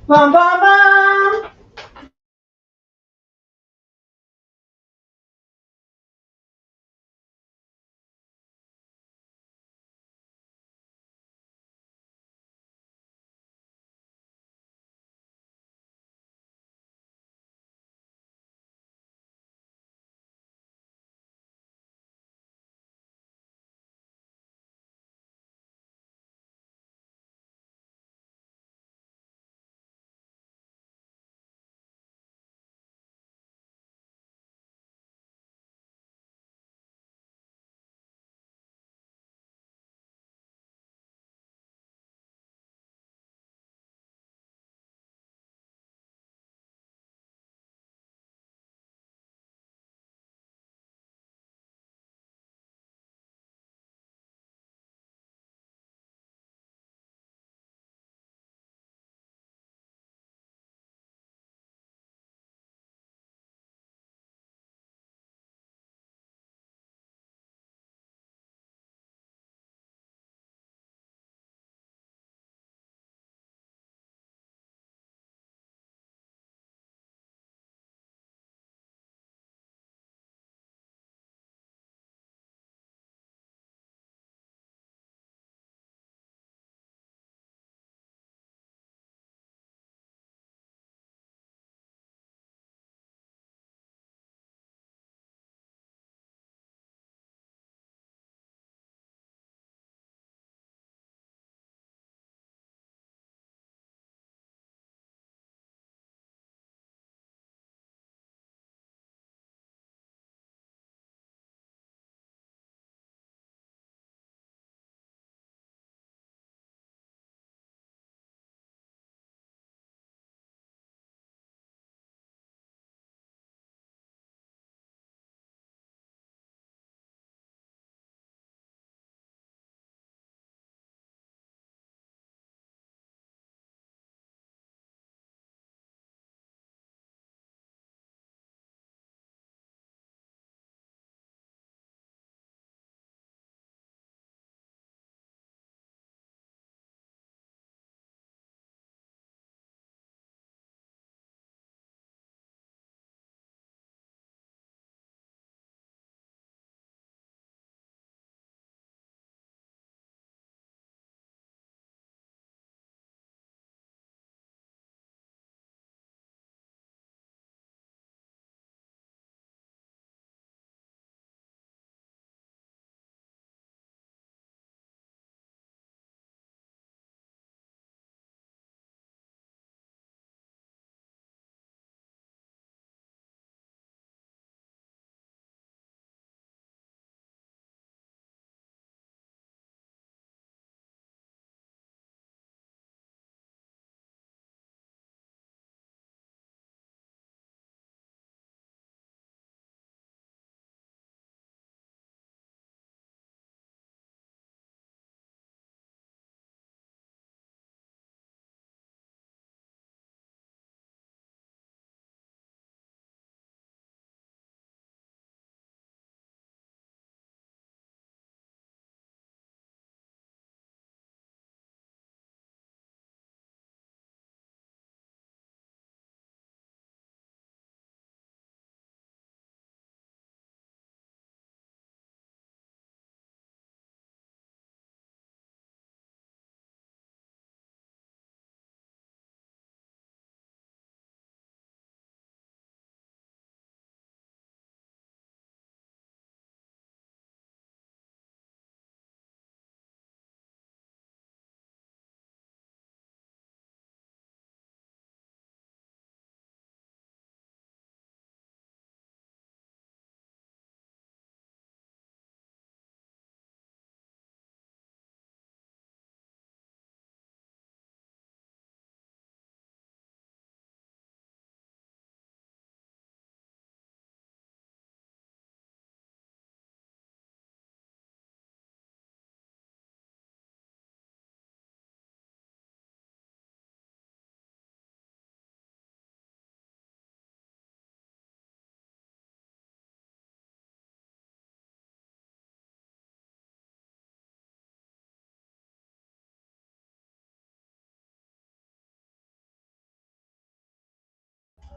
Bum, bum, bum.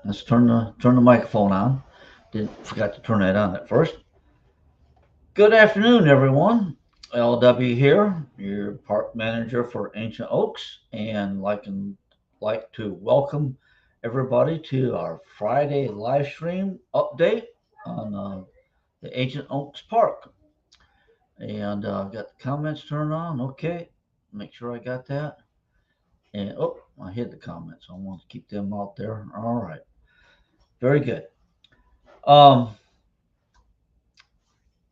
Let's turn the microphone on. Didn't forgot to turn that on at first. Good afternoon, everyone. LW here, your park manager for Ancient Oaks, and like to welcome everybody to our Friday live stream update on the Ancient Oaks Park. And got the comments turned on. Okay, make sure I got that. And I hid the comments. I want to keep them out there. All right, very good. Um,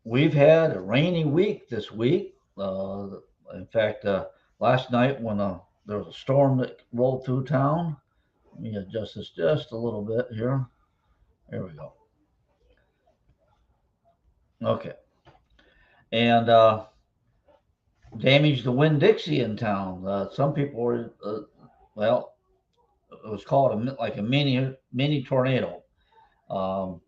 we've had a rainy week this week. In fact, last night when there was a storm that rolled through town, let me adjust this just a little bit here. There we go. Okay. And damaged the Winn Dixie in town. Some people were, well, it was called like a mini tornado. Um,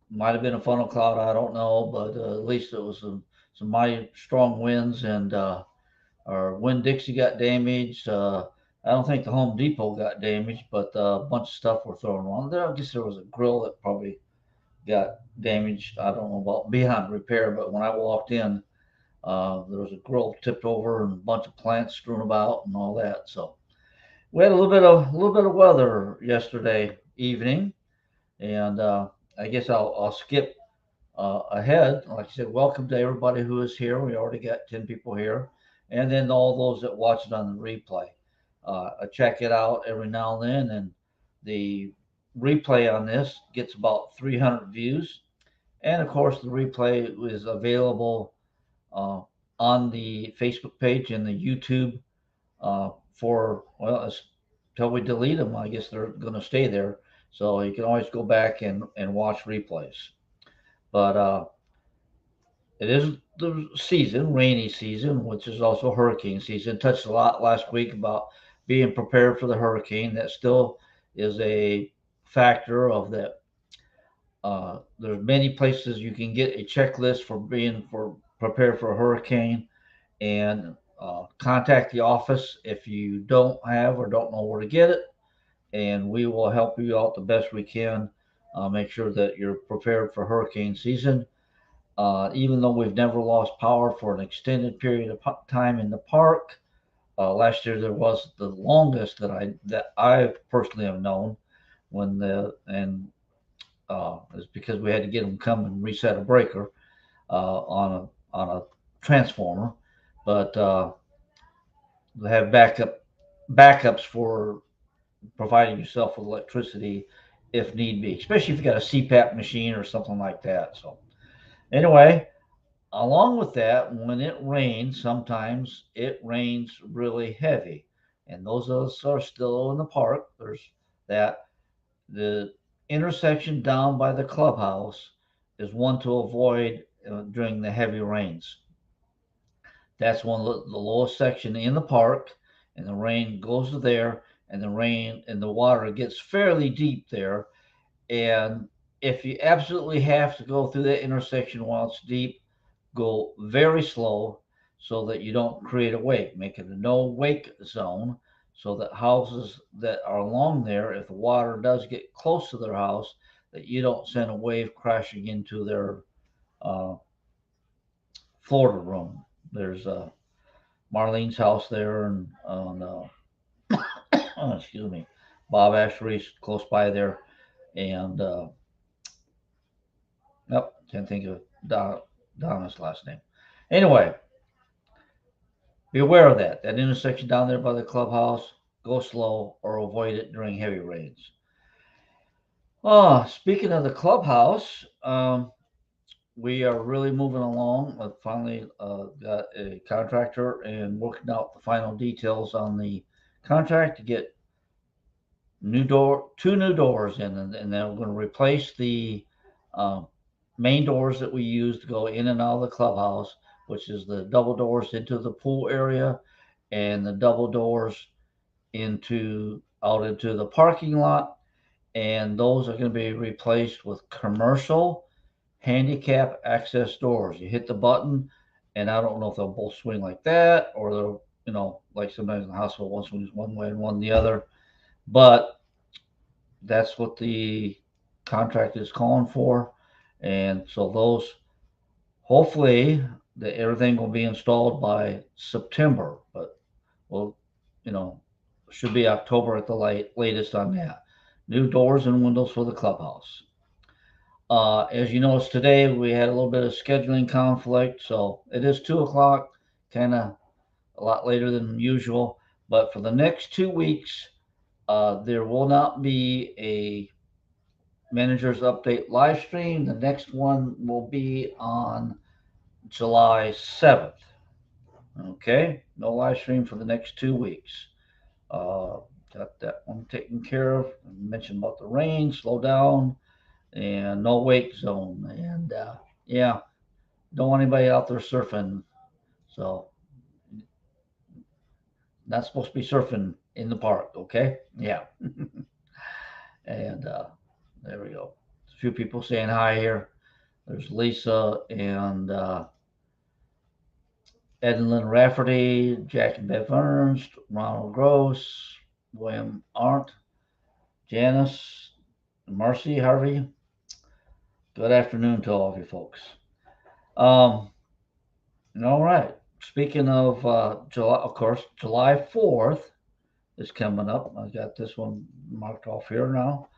might have been a funnel cloud, I don't know, but at least it was some mighty strong winds, and our Winn Dixie got damaged. I don't think the Home Depot got damaged, but a bunch of stuff were thrown on there. I guess there was a grill that probably got damaged. I don't know about beyond repair, but when I walked in, there was a grill tipped over and a bunch of plants strewn about and all that. So we had a little bit of weather yesterday evening, and I guess I'll skip ahead. Like I said, welcome to everybody who is here. We already got 10 people here. And then all those that watch it on the replay. I check it out every now and then, and the replay on this gets about 300 views. And of course, the replay is available uh, on the Facebook page and the YouTube until we delete them. I guess they're going to stay there. So you can always go back and watch replays. But it is the season, rainy season, which is also hurricane season. Touched a lot last week about being prepared for the hurricane. That still is a factor of that. There's many places you can get a checklist for being for prepared for a hurricane, and contact the office if you don't have or don't know where to get it, and we will help you out the best we can. Make sure that you're prepared for hurricane season. Even though we've never lost power for an extended period of time in the park, last year there was the longest that I personally have known when the and it's because we had to get them come and reset a breaker on a transformer, but they have backups for providing yourself with electricity if need be, especially if you got a CPAP machine or something like that. So anyway, along with that, when it rains, sometimes it rains really heavy. And those of us are still in the park. There's that. The intersection down by the clubhouse is one to avoid during the heavy rains. That's one of the lowest section in the park, and the rain goes to there, and the rain and the water gets fairly deep there. And if you absolutely have to go through that intersection while it's deep, go very slow so that you don't create a wake. Make it a no wake zone so that houses that are along there, if the water does get close to their house, that you don't send a wave crashing into their uh, Florida room. There's Marlene's house there, and excuse me, Bob Ashery's close by there, and nope, can't think of Donna's last name. Anyway, be aware of that. That intersection down there by the clubhouse, go slow or avoid it during heavy rains. Speaking of the clubhouse, we are really moving along. I finally got a contractor and working out the final details on the contract to get two new doors in, and then we're going to replace the uh, main doors that we use to go in and out of the clubhouse, which is the double doors into the pool area and the double doors into the parking lot, and those are going to be replaced with commercial handicap access doors. You hit the button, and I don't know if they'll both swing like that or they'll, like sometimes in the hospital one swings one way and one the other, but that's what the contract is calling for. And so those, hopefully, everything will be installed by September, but well, you know, should be October at the latest on that. New doors and windows for the clubhouse. As you noticed today, we had a little bit of scheduling conflict, so it is 2 o'clock, kind of a lot later than usual. But for the next 2 weeks, there will not be a manager's update live stream. The next one will be on July 7th. Okay, no live stream for the next 2 weeks. Uh, got that one taken care of. I mentioned about the rain, slow down, and no wake zone. And yeah, don't want anybody out there surfing. So, not supposed to be surfing in the park, okay? Yeah. And there we go. A few people saying hi here. There's Lisa and Edlin Rafferty, Jack and Bev Ernst, Ronald Gross, William Arndt, Janice, Marcy Harvey. Good afternoon to all of you folks. Um, all right. Speaking of July, of course, July 4th is coming up. I got this one marked off here now.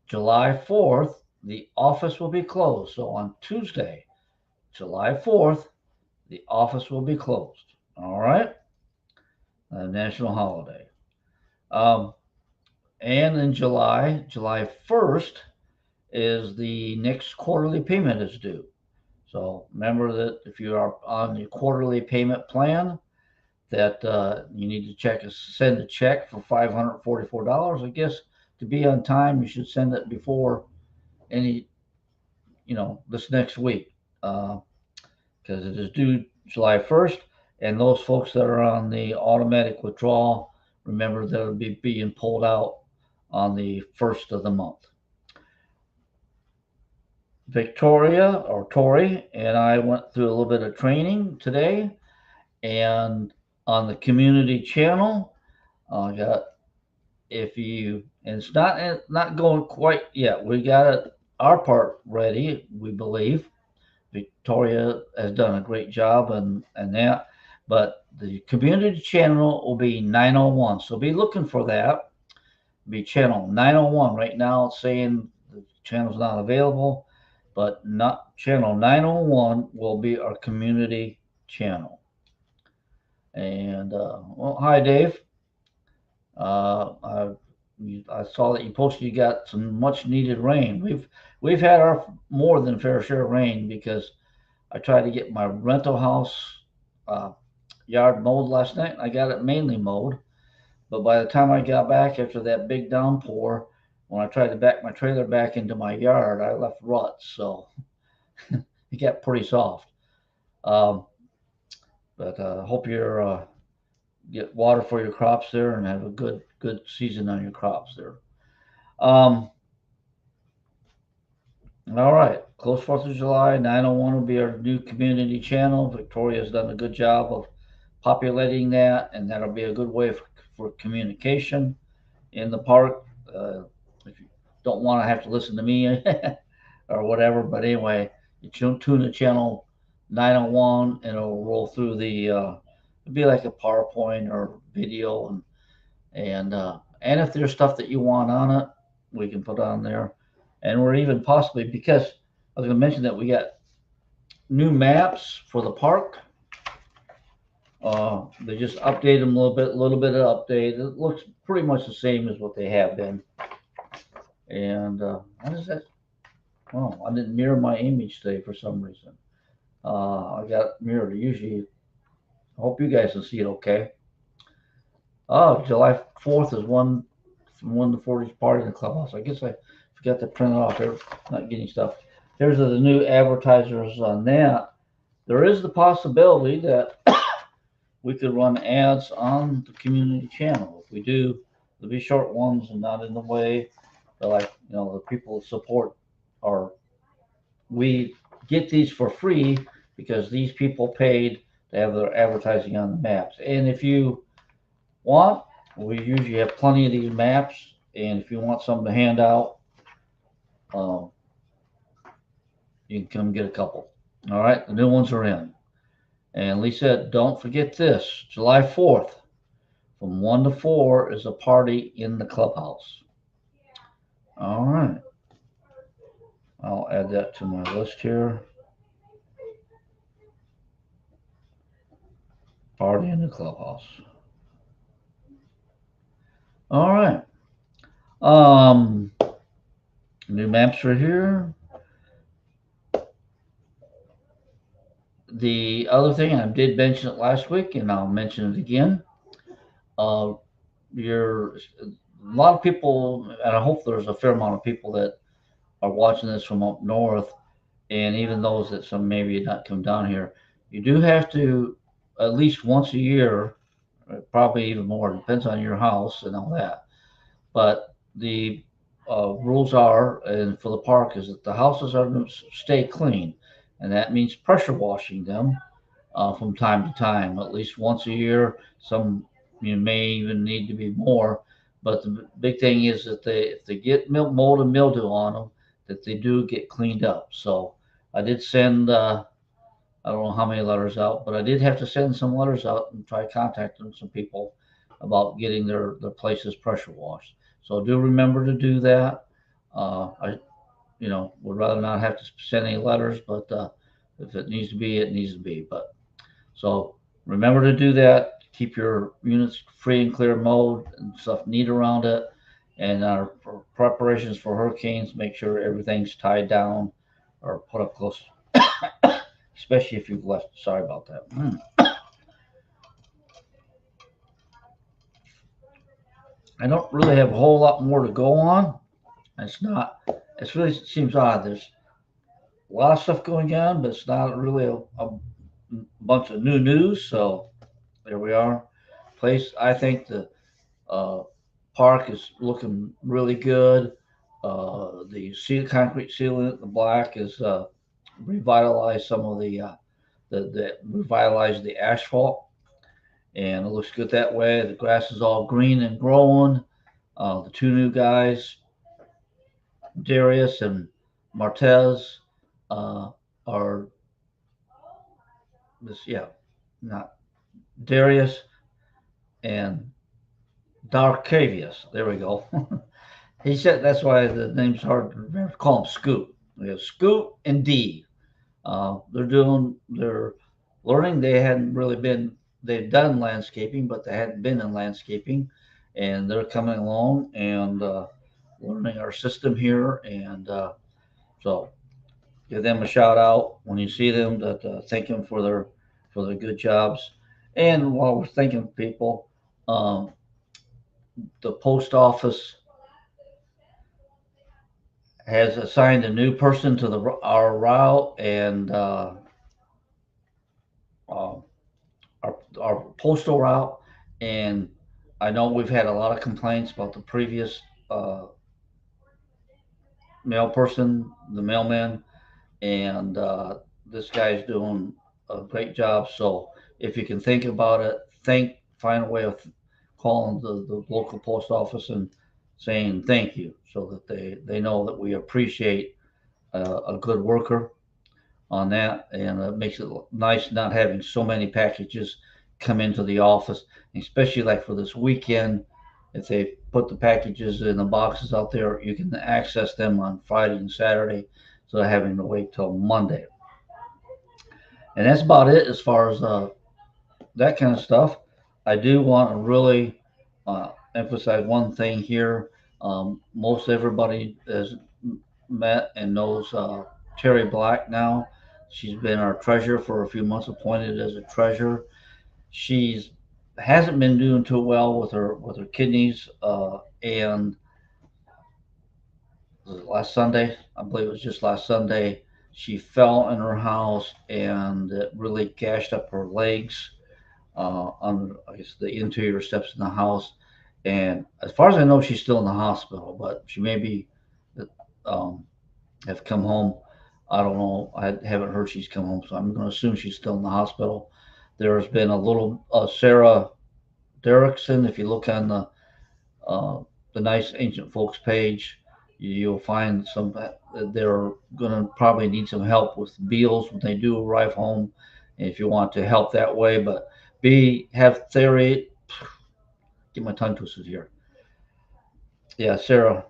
July 4th, the office will be closed. So on Tuesday, July 4th, the office will be closed. All right. A national holiday. Um, and in July 1st, is the next quarterly payment is due. So remember that if you are on the quarterly payment plan, that you need to send a check for $544. I guess to be on time, you should send it before any, this next week, because it is due July 1st. And those folks that are on the automatic withdrawal, remember that it'll be being pulled out on the first of the month. Victoria or Tori and I went through a little bit of training today, and on the community channel, I got if you and it's not going quite yet. We got our part ready, we believe. Victoria has done a great job and that, but the community channel will be 901. So be looking for that. Be channel 901. Right now it's saying the channel's not available, but not channel 901 will be our community channel. And well, hi Dave. I saw that you posted you got some much needed rain. We've had our more than fair share of rain because I tried to get my rental house uh, yard mowed last night. I got it mainly mowed, but by the time I got back after that big downpour, when I tried to back my trailer back into my yard, I left ruts, so it got pretty soft. Um, but hope you're get water for your crops there and have a good season on your crops there. Um, all right, close 4th of July, 901 will be our new community channel. Victoria's done a good job of populating that, and that'll be a good way for communication in the park. If you don't want to have to listen to me or whatever, but anyway, you tune the channel 901 and it'll roll through it'll be like a PowerPoint or video, and if there's stuff that you want on it, we can put on there. And we're even possibly, because I was going to mention that we got new maps for the park. They just updated them a little bit of update. It looks pretty much the same as what they have been. And what is that? Oh, I didn't mirror my image today for some reason. I got mirrored. Usually, I hope you guys can see it okay. Oh, July 4th is one from 1 to 40 party in the clubhouse. I guess I forgot to print it off there. Not getting stuff. There's the new advertisers on that. There is the possibility that we could run ads on the community channel. If we do, they'll be short ones and not in the way that, like, the people support our. We get these for free because these people paid to have their advertising on the maps. And if you want, we usually have plenty of these maps and if you want something to hand out, um, you can come get a couple. All right, the new ones are in. And Lisa, don't forget this: July 4th, from 1 to 4, is a party in the clubhouse. All right, I'll add that to my list here. Party in the clubhouse. All right. Um, New maps are here. The other thing, I did mention it last week, and I'll mention it again. Uh, you're a lot of people, and I hope there's a fair amount of people that are watching this from up north, and even those that some maybe not come down here. You do have to at least once a year, probably even more, depends on your house and all that. But the rules are, and for the park, is that the houses are to stay clean, and that means pressure washing them from time to time, at least once a year. Some you may even need to be more, but the big thing is that if they get mold and mildew on them, that they do get cleaned up. So I did send I don't know how many letters out, but I did have to send some letters out and try contacting some people about getting their places pressure washed. So do remember to do that. I would rather not have to send any letters, but if it needs to be, it needs to be. But so remember to do that. Keep your units free and clear mode and stuff neat around it. And our preparations for hurricanes, make sure everything's tied down or put up close, especially if you've left. Sorry about that. I don't really have a whole lot more to go on. It's not. It really seems odd. There's a lot of stuff going on, but it's not really a bunch of new news. So there we are. Place. I think the uh, park is looking really good. The concrete sealant, the black, is revitalized some of the revitalized the asphalt, and it looks good that way. The grass is all green and growing. The two new guys, Darius and Martez, uh, are this yeah, not Darius and Darkavius. There we go. He said that's why the name's hard to remember. Call him Scoot. We have Scoot and D. They're learning. They hadn't really been, they've done landscaping, but they hadn't been in landscaping. And they're coming along and learning our system here. And so give them a shout out when you see them, that thank them for their good jobs. And while we're thanking people, um, the post office has assigned a new person to our route, and uh, our postal route. And I know we've had a lot of complaints about the previous mail person, the mailman, and this guy's doing a great job. So if you can think about it, find a way of calling the local post office and saying thank you, so that they know that we appreciate a good worker on that, and it makes it nice not having so many packages come into the office, especially like for this weekend. If they put the packages in the boxes out there, you can access them on Friday and Saturday, so having to wait till Monday. And that's about it as far as that kind of stuff. I do want to really emphasize one thing here. Most everybody has met and knows Terry Black now. She's been our treasurer for a few months, appointed as a treasurer. She's hasn't been doing too well with her kidneys, and last Sunday, I believe it was just last Sunday, she fell in her house and it really gashed up her legs on, I guess, the interior steps in the house. And as far as I know, she's still in the hospital, but she may be um, have come home. I don't know. I haven't heard she's come home, so I'm going to assume she's still in the hospital. There's been a little Sarah Derrickson. If you look on the uh, the nice ancient folks page. You'll find some they're going to probably need some help with bills when they do arrive home, if you want to help that way. But have theory. Get my tongue twisted here. Yeah, Sarah.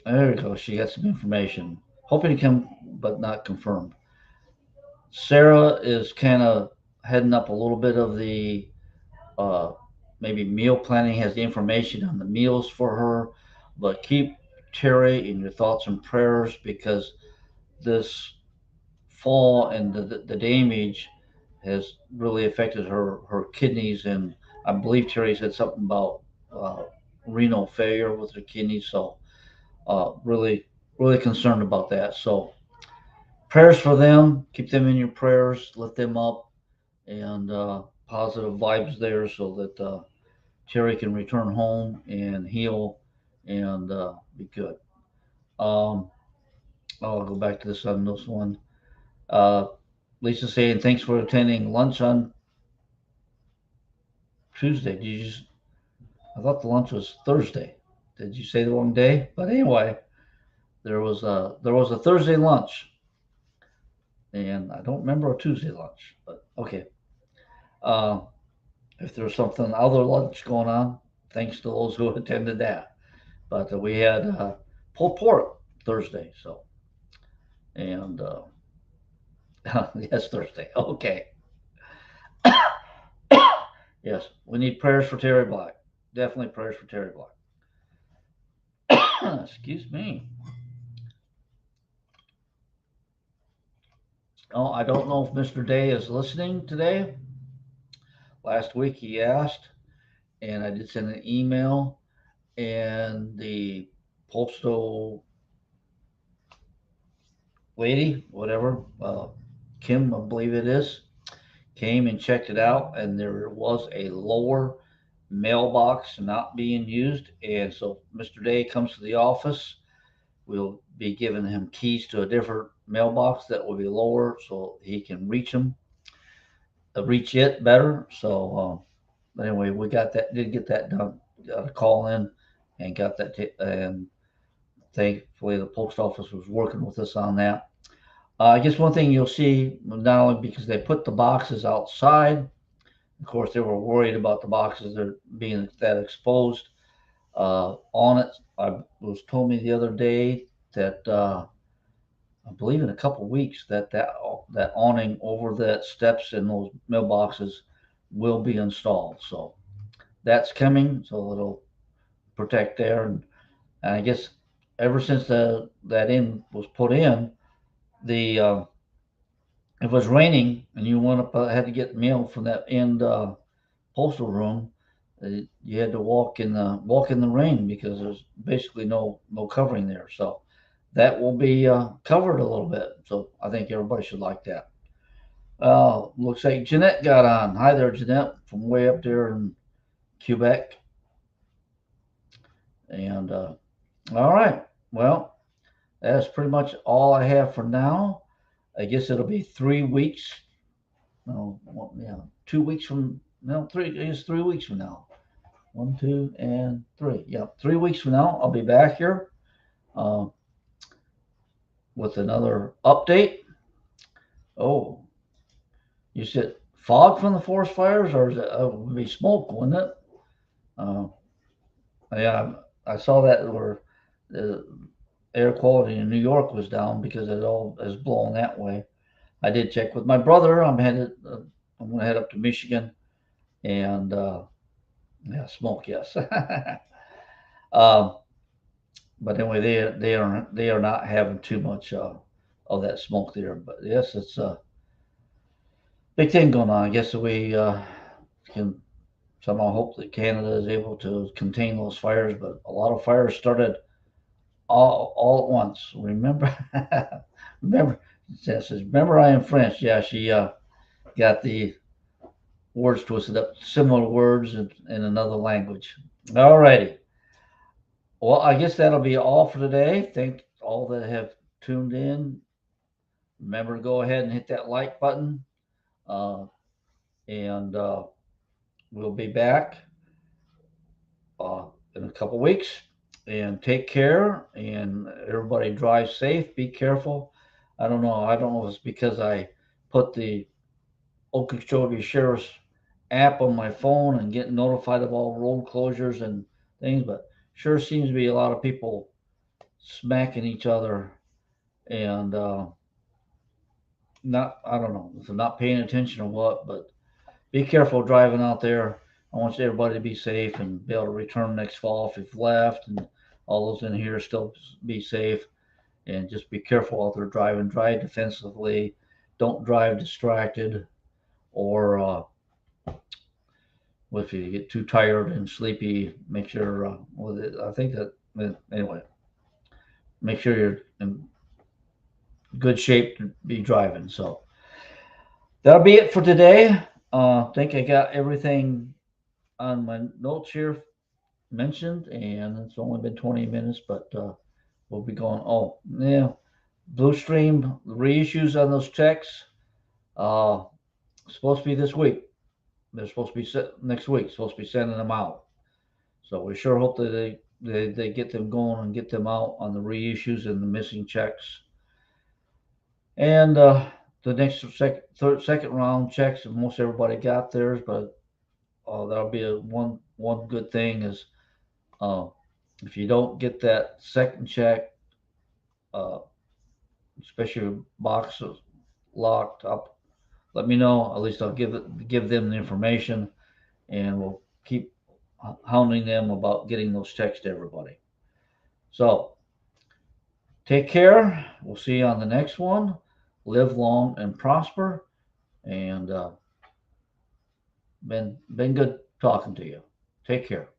There we go. She got some information. Hoping to come, but not confirmed. Sarah is kind of heading up a little bit of the uh, maybe meal planning, has the information on the meals for her. But keep Terry in your thoughts and prayers, because this fall and the damage has really affected her kidneys. And I believe Terry said something about uh, renal failure with her kidneys. So really, really concerned about that. So prayers for them. Keep them in your prayers. Lift them up, and positive vibes there, so that Terry can return home and heal and be good. Um, I'll go back to this on this one. Uh, Lisa saying thanks for attending lunch on Tuesday. Did you? I thought the lunch was Thursday. Did you say the wrong day? But anyway, there was a Thursday lunch, and I don't remember a Tuesday lunch. But okay. Uh, if there's something other lunch going on, thanks to those who attended that. But we had pulled pork Thursday, so and yes, Thursday. Okay. Yes, we need prayers for Terry Black. Definitely prayers for Terry Black. Excuse me. Oh, I don't know if Mr. Day is listening today. Last week he asked, and I did send an email, and the postal lady, whatever, Kim, I believe it is, came and checked it out, and there was a lower mailbox not being used. And so Mr. Day comes to the office. We'll be giving him keys to a different mailbox that will be lower, so he can reach it better. So anyway, we got that, did get that done. Got a call in and got that, and thankfully the post office was working with us on that. I guess one thing you'll see, not only because they put the boxes outside, of course they were worried about the boxes that are being that exposed. On it, I was told me the other day that I believe in a couple of weeks that awning over that steps in those mailboxes will be installed. So that's coming. So it'll protect there, and I guess ever since that in was put in, the if it was raining and you went up, had to get mail from that end postal room, you had to walk in the rain, because there's basically no covering there. So that will be covered a little bit. So I think everybody should like that. Looks like Jeanette got on. Hi there, Jeanette, from way up there in Quebec. And all right, well, that's pretty much all I have for now. I guess it'll be 3 weeks. No, well, yeah, 2 weeks from no three. It's 3 weeks from now. 1, 2, and 3. Yeah, 3 weeks from now, I'll be back here uh, with another update. Oh, you said fog from the forest fires, or is it would be smoke, wouldn't it? Uh, yeah, I saw that where the air quality in New York was down because it all is blowing that way. I did check with my brother. I'm going to head up to Michigan, and yeah, smoke, yes. um, but anyway, they are not having too much of that smoke there. But yes, it's a big thing going on. I guess we can somehow hope that Canada is able to contain those fires. But a lot of fires started all at once. Remember, remember. It says, "Remember, I am French." Yeah, she got the words twisted up, similar words in another language. All righty. Well, I guess that'll be all for today. Thank all that have tuned in. Remember to go ahead and hit that like button, uh, and we'll be back uh, in a couple weeks. and take care. And everybody drive safe. Be careful. I don't know. I don't know if it's because I put the Okeechobee Sheriff's app on my phone and get notified of all road closures and things, but sure seems to be a lot of people smacking each other and not, I don't know, if they're not paying attention or what, but be careful driving out there. I want everybody to be safe and be able to return next fall if you've left, and all those in here still be safe. And just be careful out there driving. Drive defensively. Don't drive distracted or if you get too tired and sleepy, make sure. I think that anyway. Make sure you're in good shape to be driving. So that'll be it for today. I think I got everything on my notes here mentioned, and it's only been 20 minutes, but we'll be going. Oh, yeah, Blue Stream reissues on those checks. Uh, Supposed to be this week. They're supposed to be next week. Supposed to be sending them out. So we sure hope that they get them going and get them out on the reissues and the missing checks. And the next second round checks, most everybody got theirs, but that'll be one good thing is uh, if you don't get that second check, uh, especially if box is locked up, let me know. At least I'll give them the information, and we'll keep hounding them about getting those checks to everybody. So take care. We'll see you on the next one. Live long and prosper. And been good talking to you. Take care.